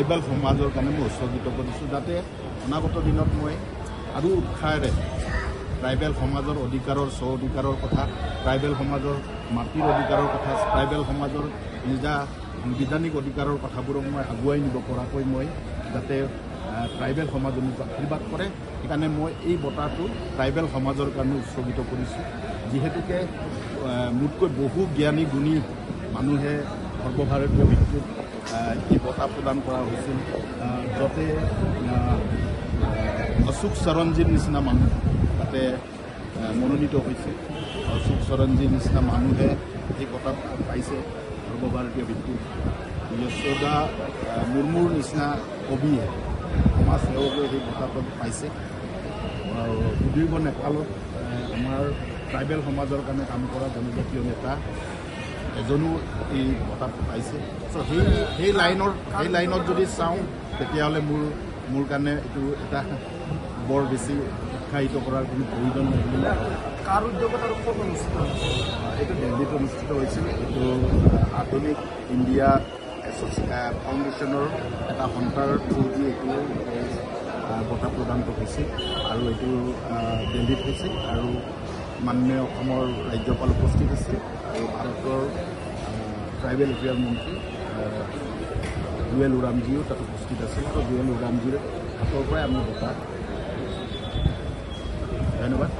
Tribal সমাজৰ কাৰণে মই উৎসৰ্গিত কৰিছোঁ, যাতে অনাগত দিনত মই আৰু উৎসাহেৰে ট্ৰাইবেল সমাজৰ অধিকাৰৰ স্ব অধিকাৰৰ কথা, ট্ৰাইবেল সমাজৰ মাটিৰ অধিকাৰৰ কথা, ট্ৰাইবেল সমাজৰ নিজা সাংবিধানিক অধিকাৰৰ কথাবোৰক মই আগুৱাই নিব পৰাকৈ মই যাতে ট্ৰাইবেল সমাজে মোক আশীৰ্বাদ কৰে, সেইকাৰণে মই এই বঁটাটো ট্ৰাইবেল সমাজৰ কাৰণে উৎসৰ্গিত কৰিছোঁ। যিহেতুকে মোতকৈ বহু জ্ঞানী গুণী মানুহে সৰ্বভাৰতীয় ভিত্তিত এই বঁটা প্ৰদান কৰা হৈছিল, য'তে অশোক চৰণজীৰ নিচিনা মানুহ তাতে মনোনীত হৈছে। অশোক চৰণজীৰ নিচিনা মানুহে এই বঁটা পাইছে সৰ্বভাৰতীয় ভিত্তিত। যশোদা মুৰ্মুৰ নিচিনা কবিয়ে সমাজ সেৱকে সেই বঁটাটো পাইছে। সুদীৰ্ঘ নেপালত আমাৰ ট্ৰাইবেল সমাজৰ কাৰণে কাম কৰা জনজাতীয় নেতা এজনো এই বঁটাটো পাইছে। চ' সেই লাইনত যদি চাওঁ তেতিয়াহ'লে মোৰ কাৰণে এইটো এটা বৰ বেছি উৎসাহিত কৰাৰ কোনো প্ৰয়োজন নাই বুলি কাৰ উদ্যোগত আৰু ক'ত অনুষ্ঠিত হৈছে? এইটো দিল্লীত অনুষ্ঠিত হৈছিল। এইটো আধুনিক ইণ্ডিয়া ফাউণ্ডেশ্যনৰ এটা সন্থাৰ থ্ৰুদি এইটো বঁটা প্ৰদানটো হৈছিল আৰু এইটো দিল্লীত হৈছিল আৰু মাননীয় অসমৰ ৰাজ্যপাল উপস্থিত আছিল আৰু ভাৰতৰ ট্ৰাইবেল এফেয়াৰ মন্ত্ৰী জুৱেল ওৰামজীও তাত উপস্থিত আছিল। তো জুৱেল ওৰামজীৰ হাতৰ পৰাই আমি বঁটা ধন্যবাদ।